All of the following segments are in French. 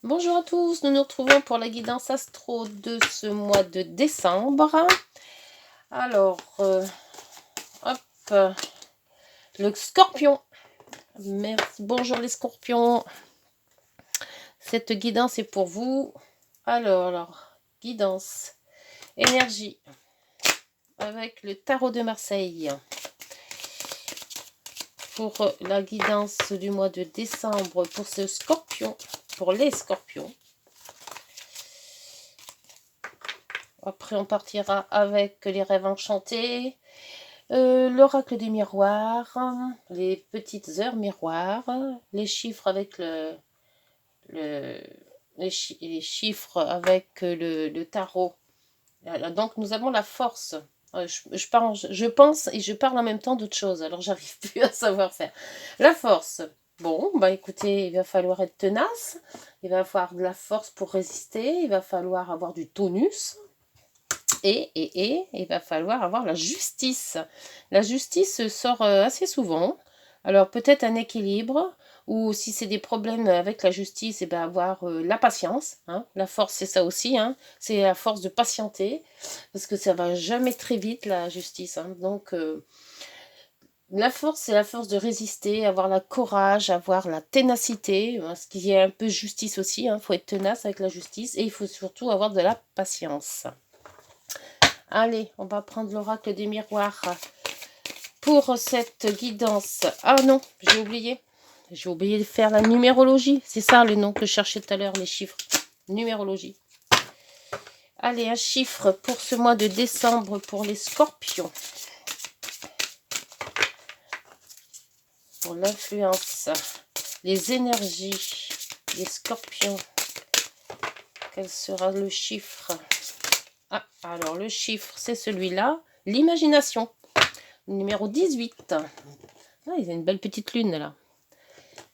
Bonjour à tous, nous nous retrouvons pour la guidance astro de ce mois de décembre. Alors, hop, le scorpion. Merci, bonjour les scorpions. Cette guidance est pour vous. Alors, guidance, énergie, avec le tarot de Marseille. Pour la guidance du mois de décembre, pour ce scorpion, pour les scorpions. Après, on partira avec les rêves enchantés, l'oracle des miroirs, les petites heures miroirs, les chiffres avec les chiffres avec le tarot. Donc, nous avons la force. Je pense et je parle en même temps d'autre chose, alors j'arrive plus à savoir faire. La force. Bon, bah écoutez, il va falloir être tenace, il va falloir de la force pour résister, il va falloir avoir du tonus. Et il va falloir avoir la justice. La justice sort assez souvent. Alors peut-être un équilibre, ou si c'est des problèmes avec la justice, et ben avoir la patience. Hein. La force, c'est ça aussi. Hein. C'est la force de patienter, parce que ça va jamais très vite, la justice. Hein. Donc la force, c'est la force de résister, avoir le courage, avoir la ténacité, ce qui est un peu justice aussi. Il faut être tenace avec la justice, et il faut surtout avoir de la patience. Allez, on va prendre l'oracle des miroirs pour cette guidance. Ah non, j'ai oublié. J'ai oublié de faire la numérologie. C'est ça le nom que je cherchais tout à l'heure, les chiffres. Numérologie. Allez, un chiffre pour ce mois de décembre pour les scorpions. Pour l'influence, les énergies, les scorpions. Quel sera le chiffre? Ah, alors le chiffre, c'est celui-là. L'imagination. Numéro 18. Ah, il y a une belle petite lune là.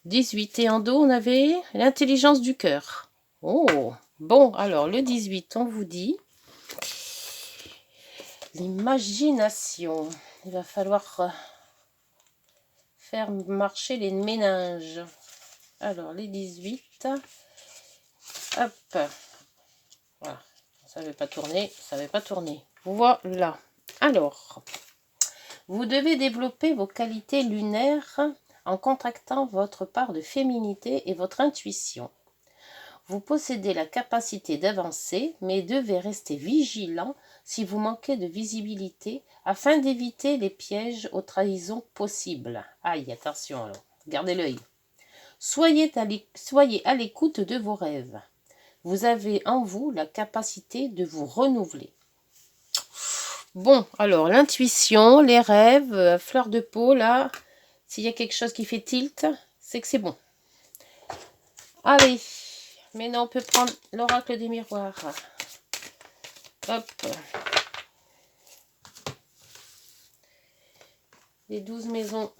18 et en dos, on avait l'intelligence du cœur. Oh, bon, alors le 18, on vous dit l'imagination. Il va falloir faire marcher les méninges. Alors, les 18, hop, voilà, ça ne veut pas tourner, ça ne veut pas tourner. Voilà. Alors, vous devez développer vos qualités lunaires en contractant votre part de féminité et votre intuition. Vous possédez la capacité d'avancer, mais devez rester vigilant si vous manquez de visibilité afin d'éviter les pièges aux trahisons possibles. Aïe, attention alors, gardez l'œil. Soyez à l'écoute de vos rêves. Vous avez en vous la capacité de vous renouveler. Bon, alors l'intuition, les rêves, fleur de peau, là, s'il y a quelque chose qui fait tilt, c'est que c'est bon. Allez, maintenant on peut prendre l'oracle des miroirs. Hop. Les 12 maisons.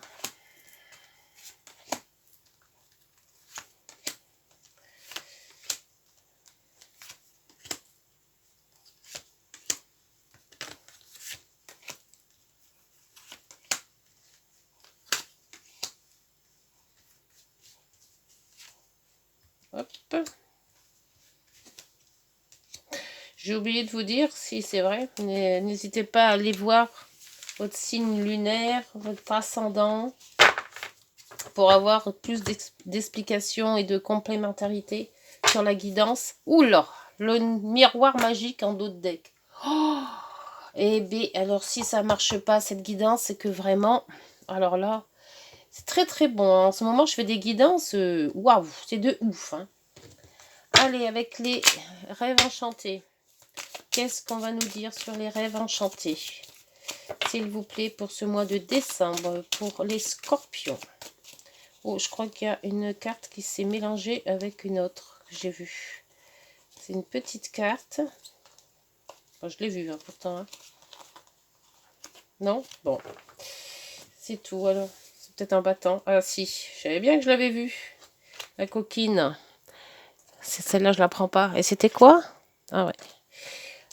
Hop. J'ai oublié de vous dire, si c'est vrai, n'hésitez pas à aller voir votre signe lunaire, votre ascendant, pour avoir plus d'explications et de complémentarité sur la guidance. Oula, le miroir magique en dos de deck. Oh, et bien, alors si ça marche pas cette guidance, c'est que vraiment, alors là, c'est très très bon. En ce moment, je fais des guidances, waouh, c'est de ouf. Hein. Allez, avec les rêves enchantés. Qu'est-ce qu'on va nous dire sur les rêves enchantés? S'il vous plaît, pour ce mois de décembre, pour les scorpions. Oh, je crois qu'il y a une carte qui s'est mélangée avec une autre que j'ai vue. C'est une petite carte. Bon, je l'ai vue, hein, pourtant. Hein. Non? Bon. C'est tout, alors. C'est peut-être un battant. Ah, si. Je savais bien que je l'avais vue. La coquine. C'est celle-là, je la prends pas. Et c'était quoi? Ah ouais.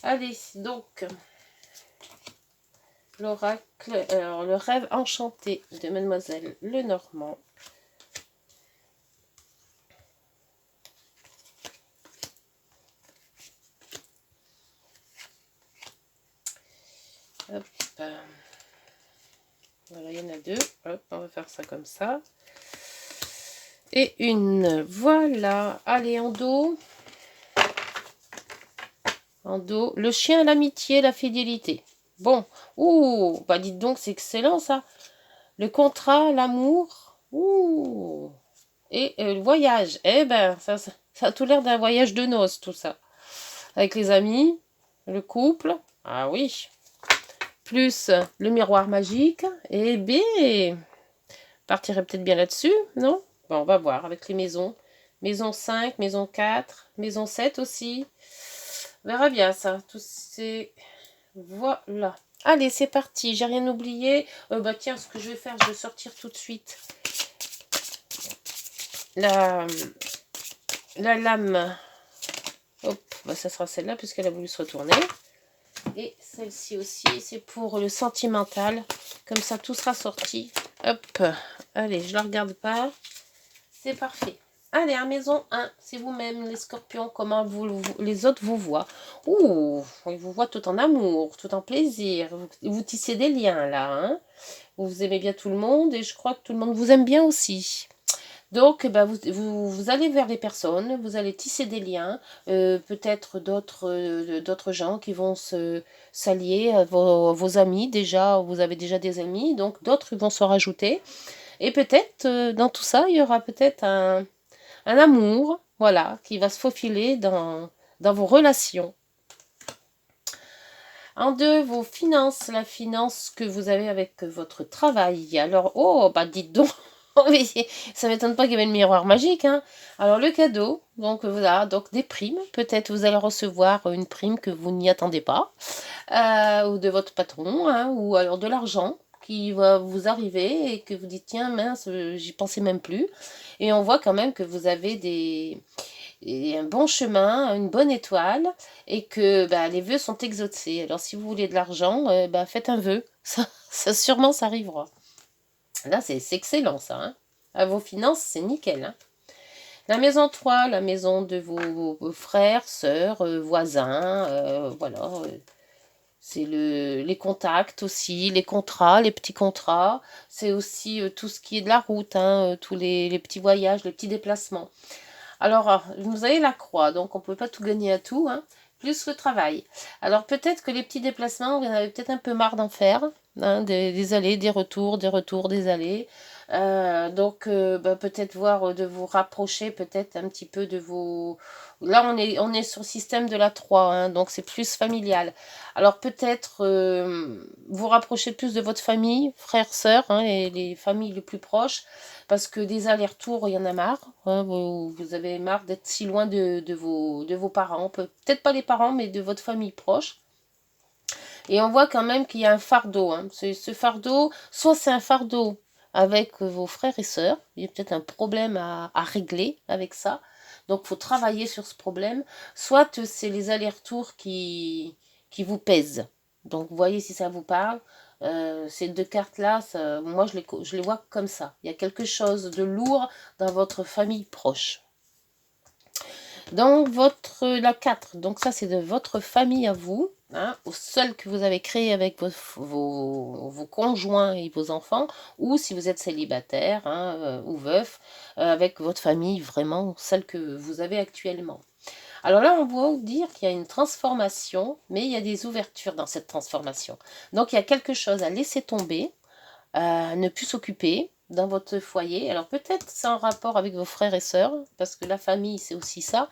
Allez, donc... L'oracle, alors le rêve enchanté de Mademoiselle Lenormand. Voilà, il y en a 2. Hop, on va faire ça comme ça. Et une. Voilà. Allez, en dos. En dos. Le chien, l'amitié, la fidélité. Bon. Ouh, bah dites donc, c'est excellent ça. Le contrat, l'amour. Ouh. Et le voyage. Eh ben, ça a tout l'air d'un voyage de noces, tout ça. Avec les amis, le couple. Ah oui. Plus le miroir magique. Eh bien, partirait peut-être bien là-dessus, non? Bon, on va voir avec les maisons. Maison 5, maison 4, maison 7 aussi. On verra bien ça. Tous ces... Voilà. Allez, c'est parti. J'ai rien oublié. Bah tiens, ce que je vais faire, je vais sortir tout de suite la lame. Hop, bah ça sera celle-là puisqu'elle a voulu se retourner. Et celle-ci aussi, c'est pour le sentimental. Comme ça, tout sera sorti. Hop, allez, je ne la regarde pas. C'est parfait. Allez, à maison 1, c'est vous-même, les scorpions, comment les autres vous voient. Ouh, ils vous voient tout en amour, tout en plaisir. Vous tissez des liens, là. Hein, vous aimez bien tout le monde et je crois que tout le monde vous aime bien aussi. Donc, bah, vous allez vers les personnes, vous allez tisser des liens, peut-être d'autres gens qui vont s'allier à vos amis déjà, vous avez déjà des amis, donc d'autres vont se rajouter. Et peut-être, dans tout ça, il y aura peut-être un amour, voilà, qui va se faufiler dans vos relations. En 2, vos finances, la finance que vous avez avec votre travail. Alors, oh, bah dites donc, ça m'étonne pas qu'il y avait le miroir magique. Hein. Alors, le cadeau, donc voilà, donc des primes. Peut-être vous allez recevoir une prime que vous n'y attendez pas, ou de votre patron, hein, ou alors de l'argent qui va vous arriver et que vous dites, tiens, mince, j'y pensais même plus. Et on voit quand même que vous avez un bon chemin, une bonne étoile, et que bah, les vœux sont exaucés. Alors si vous voulez de l'argent, bah, faites un vœu, sûrement ça arrivera. Là c'est excellent ça. Hein. À vos finances, c'est nickel. Hein. La maison 3, la maison de vos frères, sœurs, voisins, voilà. C'est les contacts aussi, les contrats, les petits contrats. C'est aussi tout ce qui est de la route, hein, tous les petits voyages, les petits déplacements. Alors, vous avez la croix, donc on ne peut pas tout gagner à tout, hein, plus le travail. Alors peut-être que les petits déplacements, vous en avez peut-être un peu marre d'en faire, hein, des allées, des retours, des allées. Donc bah, peut-être voir de vous rapprocher peut-être un petit peu de vos... Là, on est sur le système de la 3, hein, donc c'est plus familial. Alors peut-être vous rapprocher plus de votre famille, frères, sœurs, hein, et les familles les plus proches, parce que des allers-retours, il y en a marre. Hein, vous avez marre d'être si loin de vos parents. Peut-être pas les parents, mais de votre famille proche. Et on voit quand même qu'il y a un fardeau. Hein. Ce fardeau, soit c'est un fardeau avec vos frères et sœurs. Il y a peut-être un problème à régler avec ça. Donc, il faut travailler sur ce problème. Soit c'est les allers-retours qui vous pèsent. Donc, vous voyez si ça vous parle. Ces deux cartes-là, moi, je les vois comme ça. Il y a quelque chose de lourd dans votre famille proche. Dans la 4, donc ça c'est de votre famille à vous, hein, au seul que vous avez créé avec vos conjoints et vos enfants, ou si vous êtes célibataire hein, ou veuf, avec votre famille vraiment, celle que vous avez actuellement. Alors là, on va vous dire qu'il y a une transformation, mais il y a des ouvertures dans cette transformation. Donc il y a quelque chose à laisser tomber, ne plus s'occuper dans votre foyer. Alors peut-être c'est en rapport avec vos frères et sœurs, parce que la famille c'est aussi ça,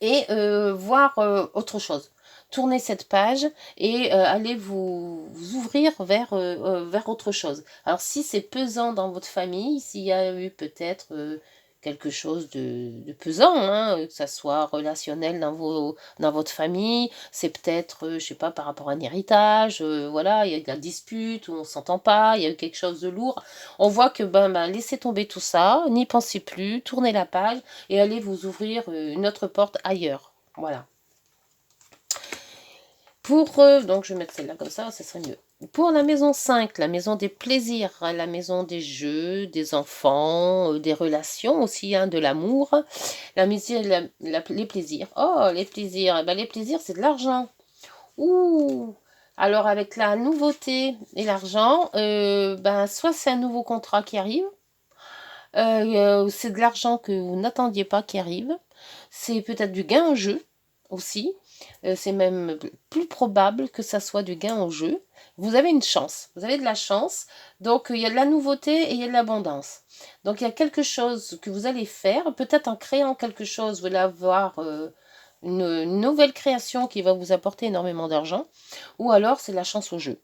et voir autre chose. Tournez cette page et allez vous ouvrir vers autre chose. Alors si c'est pesant dans votre famille, s'il y a eu peut-être quelque chose de pesant, hein, que ça soit relationnel dans votre famille, c'est peut-être, je sais pas, par rapport à un héritage, voilà, il y a de la dispute, où on s'entend pas, il y a eu quelque chose de lourd. On voit que laissez tomber tout ça, n'y pensez plus, tournez la page et allez vous ouvrir une autre porte ailleurs. Voilà. Donc je vais mettre celle-là comme ça serait mieux. Pour la maison 5, la maison des plaisirs, la maison des jeux, des enfants, des relations aussi, hein, de l'amour. Les plaisirs. Oh, les plaisirs. Eh ben, les plaisirs, c'est de l'argent. Ouh, Alors avec la nouveauté et l'argent, ben, soit c'est un nouveau contrat qui arrive, c'est de l'argent que vous n'attendiez pas qui arrive, c'est peut-être du gain en jeu aussi, c'est même plus probable que ça soit du gain au jeu. Vous avez une chance, vous avez de la chance, donc il y a de la nouveauté et il y a de l'abondance. Donc il y a quelque chose que vous allez faire, peut-être en créant quelque chose, vous allez avoir une nouvelle création qui va vous apporter énormément d'argent, ou alors c'est de la chance au jeu.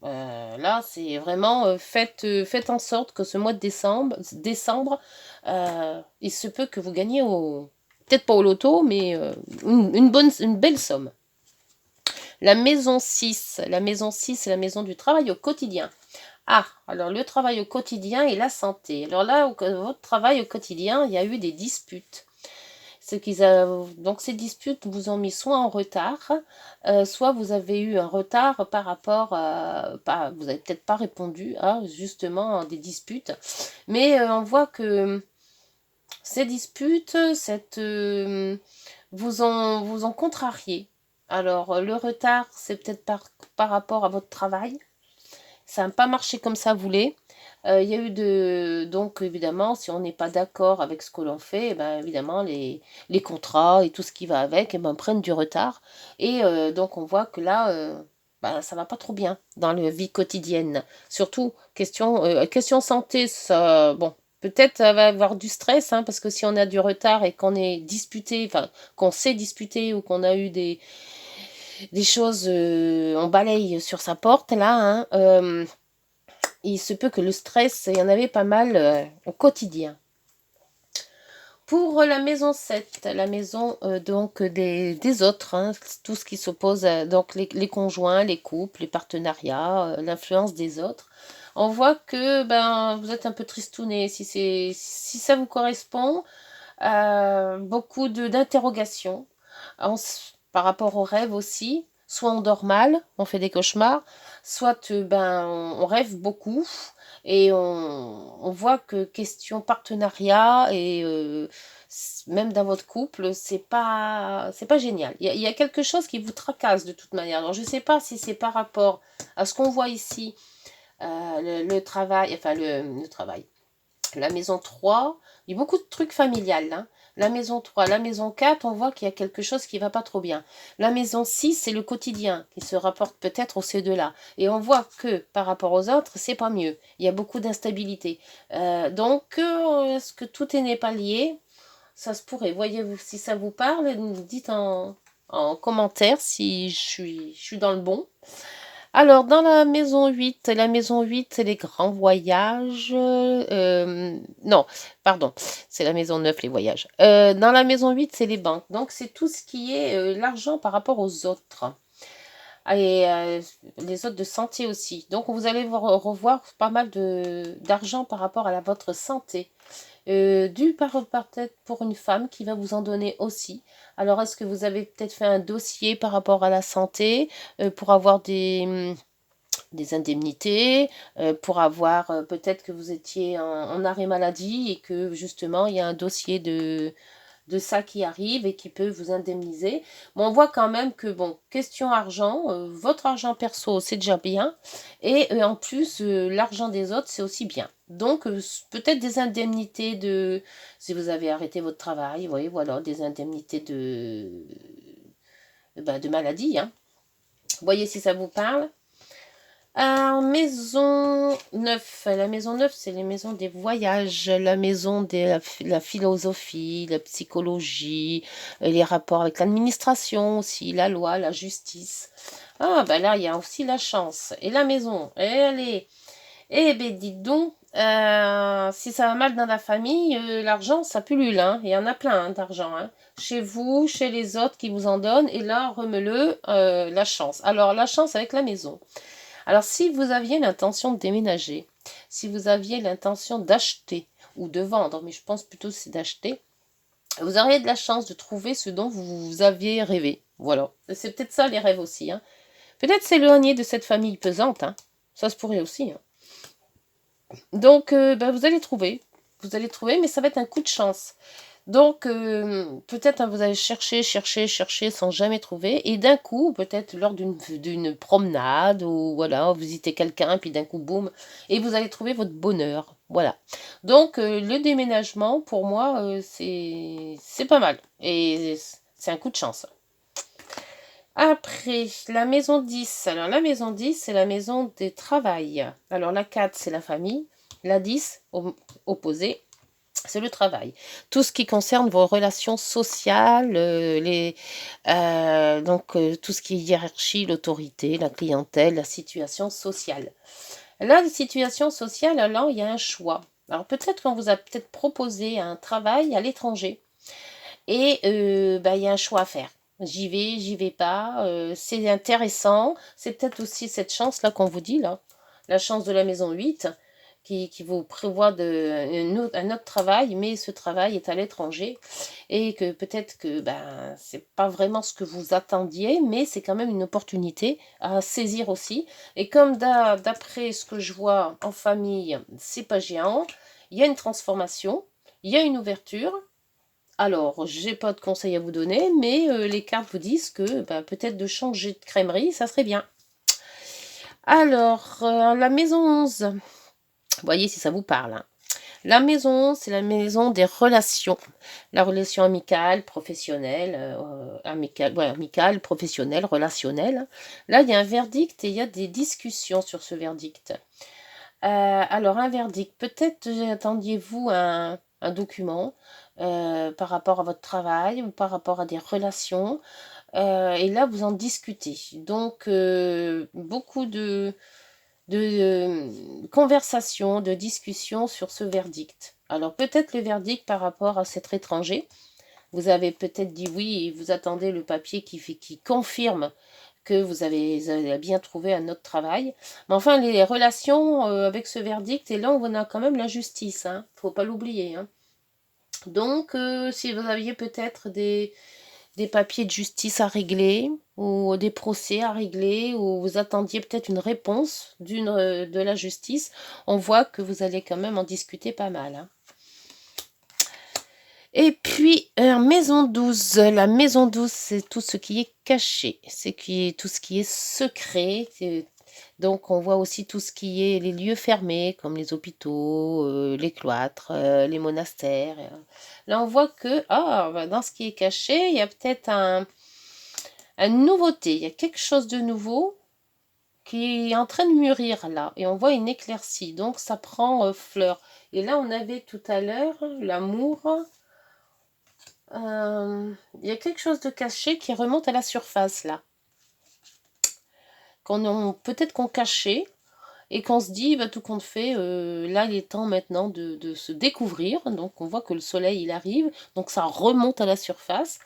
Là, c'est vraiment faites en sorte que ce mois de décembre, il se peut que vous gagnez peut-être pas au loto, mais une belle somme. La maison 6, la maison 6, c'est la maison du travail au quotidien. Ah, alors le travail au quotidien et la santé. Alors là, votre travail au quotidien, il y a eu des disputes. Donc ces disputes vous ont mis soit en retard, soit vous avez eu un retard par rapport vous n'avez peut-être pas répondu à justement des disputes. Mais on voit que ces disputes, vous ont contrarié. Alors le retard, c'est peut-être par rapport à votre travail. Ça n'a pas marché comme ça voulait. Il y a eu donc évidemment, si on n'est pas d'accord avec ce que l'on fait, eh ben, évidemment, les contrats et tout ce qui va avec, eh ben, prennent du retard. Et donc, on voit que là, ben, ça va pas trop bien dans la vie quotidienne. Surtout, question santé, ça, bon, peut-être ça va avoir du stress, hein, parce que si on a du retard et qu'on est disputé, enfin, qu'on s'est disputé ou qu'on a eu des choses, on balaye sur sa porte, là, hein, il se peut que le stress, il y en avait pas mal au quotidien. Pour la maison 7, la maison donc des autres, hein, tout ce qui s'oppose, donc les conjoints, les couples, les partenariats, l'influence des autres, on voit que ben, vous êtes un peu tristouné si ça vous correspond. Beaucoup d'interrogations par rapport aux rêves aussi. Soit on dort mal, on fait des cauchemars, soit ben, on rêve beaucoup et on voit que question partenariat et même dans votre couple, c'est pas génial. Il y a quelque chose qui vous tracasse de toute manière. Alors je ne sais pas si c'est par rapport à ce qu'on voit ici, le travail, enfin le travail, la maison 3, il y a beaucoup de trucs familiales, hein. La maison 3, la maison 4, on voit qu'il y a quelque chose qui va pas trop bien. La maison 6, c'est le quotidien qui se rapporte peut-être aux ces deux-là. Et on voit que par rapport aux autres, c'est pas mieux. Il y a beaucoup d'instabilité. Donc, est-ce que tout n'est pas lié? Ça se pourrait. Voyez-vous, si ça vous parle, dites en commentaire si je suis dans le bon. Alors, dans la maison 8, c'est les grands voyages. Non, pardon, c'est la maison 9, les voyages. Dans la maison 8, c'est les banques. Donc, c'est tout ce qui est l'argent par rapport aux autres. Et les autres de santé aussi. Donc, vous allez revoir pas mal d'argent par rapport à votre santé. Dû peut-être pour une femme qui va vous en donner aussi. Alors, est-ce que vous avez peut-être fait un dossier par rapport à la santé pour avoir des indemnités, pour avoir peut-être que vous étiez en arrêt maladie et que justement il y a un dossier de ça qui arrive et qui peut vous indemniser. Bon, on voit quand même que, bon, question argent, votre argent perso, c'est déjà bien. Et en plus, l'argent des autres, c'est aussi bien. Donc, peut-être des indemnités si vous avez arrêté votre travail, vous voyez, voilà, des indemnités de maladie, hein. Voyez si ça vous parle. Maison 9. La maison 9, c'est les maisons des voyages, la maison de la philosophie, la psychologie, les rapports avec l'administration aussi, la loi, la justice. Ah, ben là, il y a aussi la chance. Et la maison, elle est... Eh ben, dites donc, si ça va mal dans la famille, l'argent, ça pullule, hein. Il y en a plein, hein, d'argent, hein. Chez vous, chez les autres qui vous en donnent, et là, remets-le, la chance. Alors, la chance avec la maison. Alors, si vous aviez l'intention de déménager, si vous aviez l'intention d'acheter ou de vendre, mais je pense plutôt c'est d'acheter, vous auriez de la chance de trouver ce dont vous aviez rêvé. Voilà. C'est peut-être ça les rêves aussi, hein. Peut-être s'éloigner de cette famille pesante, hein. Ça se pourrait aussi, hein. Donc, ben, vous allez trouver. Vous allez trouver, mais ça va être un coup de chance. Donc, peut-être hein, vous avez cherché, cherché, cherché sans jamais trouver, et d'un coup, peut-être lors d'une promenade, ou voilà, vous visitez quelqu'un, puis d'un coup, boum, et vous allez trouver votre bonheur. Voilà. Donc, le déménagement, pour moi, c'est pas mal. Et c'est un coup de chance. Après, la maison 10. Alors, la maison 10, c'est la maison des travail. Alors, la 4, c'est la famille. La 10, opposé, c'est le travail. Tout ce qui concerne vos relations sociales, tout ce qui est hiérarchie, l'autorité, la clientèle, la situation sociale. Là, la situation sociale, alors, il y a un choix. Alors, peut-être qu'on vous a peut-être proposé un travail à l'étranger. Et il y a un choix à faire. J'y vais pas. C'est intéressant. C'est peut-être aussi cette chance-là qu'on vous dit, là. La chance de la maison 8 qui vous prévoit un autre travail, mais ce travail est à l'étranger. Et que peut-être que c'est pas vraiment ce que vous attendiez, mais c'est quand même une opportunité à saisir aussi. Et comme d'après ce que je vois en famille, c'est pas géant, il y a une transformation, il y a une ouverture. Alors, j'ai pas de conseils à vous donner, mais les cartes vous disent que peut-être de changer de crèmerie, ça serait bien. Alors, la maison 11, voyez si ça vous parle, hein. La maison 11, c'est la maison des relations. La relation amicale, professionnelle, amicale, professionnelle, relationnelle. Là, il y a un verdict et il y a des discussions sur ce verdict. Alors, un verdict. Peut-être attendiez-vous un document par rapport à votre travail ou par rapport à des relations. Et là, vous en discutez. Donc, beaucoup de conversations, de discussions sur ce verdict. Alors, peut-être le verdict par rapport à cet étranger. Vous avez peut-être dit oui et vous attendez le papier qui confirme que vous avez bien trouvé un autre travail. Mais enfin, les relations avec ce verdict, et là, on a quand même la justice, hein. Faut pas l'oublier, hein. Donc, si vous aviez peut-être des papiers de justice à régler, ou des procès à régler, ou vous attendiez peut-être une réponse de la justice, on voit que vous allez quand même en discuter pas mal, hein. Et puis, maison 12. La maison 12, c'est tout ce qui est caché. Tout ce qui est secret. Donc, on voit aussi tout ce qui est les lieux fermés, comme les hôpitaux, les cloîtres, les monastères. Là, on voit que, dans ce qui est caché, il y a peut-être une nouveauté. Il y a quelque chose de nouveau qui est en train de mûrir là. Et on voit une éclaircie. Donc, ça prend fleur. Et là, on avait tout à l'heure l'amour. Il y a quelque chose de caché qui remonte à la surface là. Peut-être qu'on cachait et qu'on se dit, tout compte fait, là il est temps maintenant de se découvrir. Donc on voit que le soleil il arrive, donc ça remonte à la surface.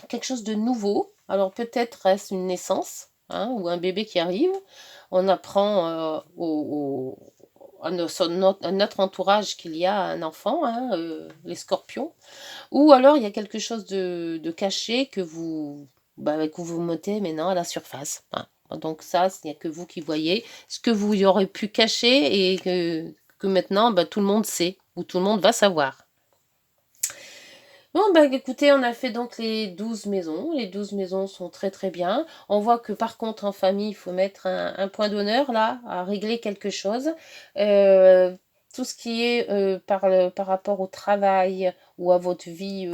Quelque chose de nouveau. Alors peut-être reste une naissance, hein, ou un bébé qui arrive. On apprend à notre entourage qu'il y a un enfant, hein, les scorpions. Ou alors il y a quelque chose de caché que vous mettez maintenant à la surface, hein. Donc ça, il n'y a que vous qui voyez ce que vous y aurez pu cacher et que maintenant tout le monde sait, ou tout le monde va savoir. Bon, écoutez, on a fait donc les 12 maisons. Les 12 maisons sont très très bien. On voit que par contre en famille, il faut mettre un point d'honneur là, à régler quelque chose. Euh, tout ce qui est par rapport au travail ou à votre vie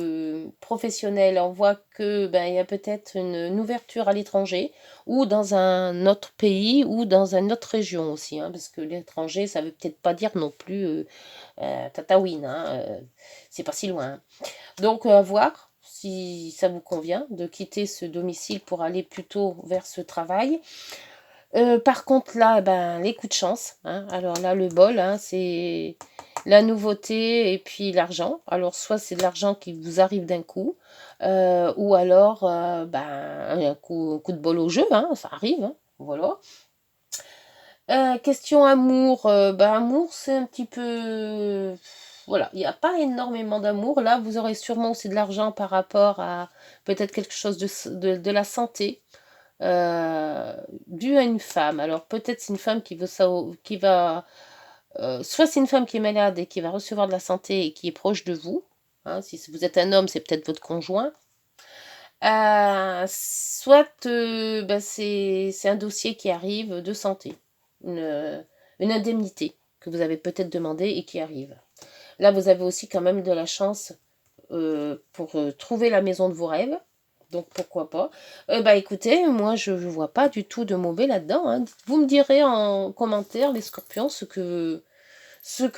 professionnelle, on voit que il y a peut-être une ouverture à l'étranger ou dans un autre pays ou dans une autre région aussi, hein, parce que l'étranger, ça veut peut-être pas dire non plus Tataouine, hein, c'est pas si loin, hein. Donc, à voir si ça vous convient de quitter ce domicile pour aller plutôt vers ce travail. Par contre, là, les coups de chance, hein. Alors là, le bol, hein, c'est la nouveauté et puis l'argent. Alors, soit c'est de l'argent qui vous arrive d'un coup, ou alors un coup de bol au jeu, hein, ça arrive, hein, voilà. Question amour, amour, c'est un petit peu. Voilà, il n'y a pas énormément d'amour. Là, vous aurez sûrement aussi de l'argent par rapport à peut-être quelque chose de la santé dû à une femme. Alors, peut-être c'est une femme qui va. Soit c'est une femme qui est malade et qui va recevoir de la santé et qui est proche de vous. hein, si vous êtes un homme, c'est peut-être votre conjoint. Soit c'est un dossier qui arrive de santé, une indemnité que vous avez peut-être demandé et qui arrive. Là, vous avez aussi quand même de la chance pour trouver la maison de vos rêves. Donc pourquoi pas. Écoutez, moi je ne vois pas du tout de mauvais là-dedans, hein. Vous me direz en commentaire, les scorpions, ce que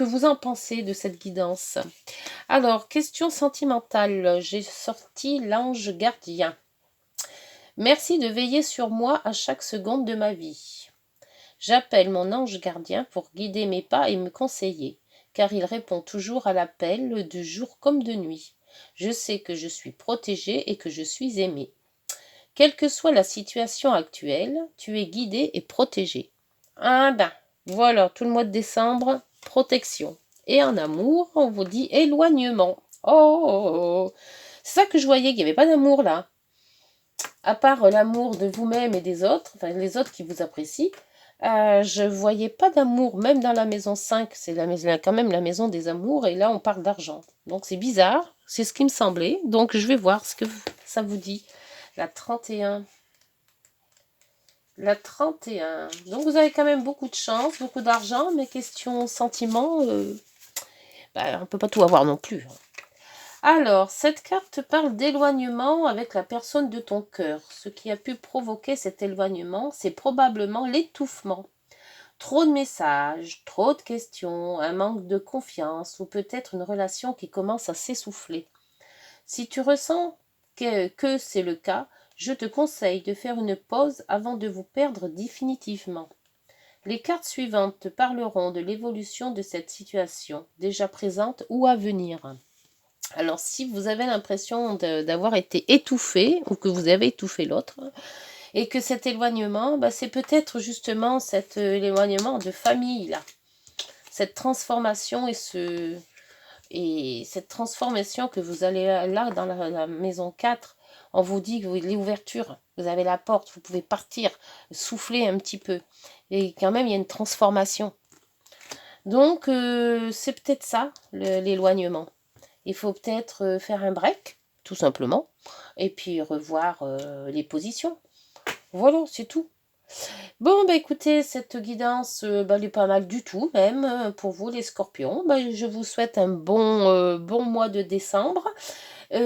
vous en pensez de cette guidance. Alors, question sentimentale. J'ai sorti l'ange gardien. Merci de veiller sur moi à chaque seconde de ma vie. J'appelle mon ange gardien pour guider mes pas et me conseiller, car il répond toujours à l'appel de jour comme de nuit. Je sais que je suis protégée et que je suis aimée. Quelle que soit la situation actuelle, tu es guidé et protégé. Ah ben, voilà, tout le mois de décembre, protection. Et en amour, on vous dit éloignement. Oh, oh, oh. C'est ça que je voyais, qu'il n'y avait pas d'amour là. À part l'amour de vous-même et des autres, enfin les autres qui vous apprécient, je voyais pas d'amour, même dans la maison 5, c'est quand même la maison des amours, et là on parle d'argent. Donc c'est bizarre, c'est ce qui me semblait, donc je vais voir ce que ça vous dit. La 31. La 31. Donc vous avez quand même beaucoup de chance, beaucoup d'argent, mais question sentiment, on ne peut pas tout avoir non plus. Alors, cette carte parle d'éloignement avec la personne de ton cœur. Ce qui a pu provoquer cet éloignement, c'est probablement l'étouffement. Trop de messages, trop de questions, un manque de confiance ou peut-être une relation qui commence à s'essouffler. Si tu ressens que c'est le cas, je te conseille de faire une pause avant de vous perdre définitivement. Les cartes suivantes te parleront de l'évolution de cette situation, déjà présente ou à venir. Alors, si vous avez l'impression d'avoir été étouffé, ou que vous avez étouffé l'autre, et que cet éloignement, c'est peut-être justement cet éloignement de famille, là. Cette transformation et cette transformation que vous allez là dans la maison 4, on vous dit que l'ouverture, vous avez la porte, vous pouvez partir, souffler un petit peu. Et quand même, il y a une transformation. Donc, c'est peut-être ça, l'éloignement. Il faut peut-être faire un break, tout simplement, et puis revoir les positions. Voilà, c'est tout. Bon, écoutez, cette guidance, elle est pas mal du tout, même, pour vous, les scorpions. Je vous souhaite un bon mois de décembre.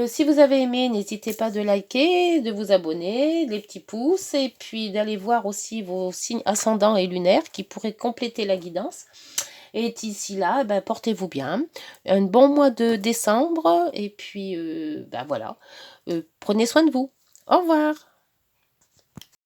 Si vous avez aimé, n'hésitez pas de liker, de vous abonner, les petits pouces, et puis d'aller voir aussi vos signes ascendants et lunaires qui pourraient compléter la guidance. Et d'ici là, portez-vous bien. Un bon mois de décembre. Et puis, voilà. Prenez soin de vous. Au revoir.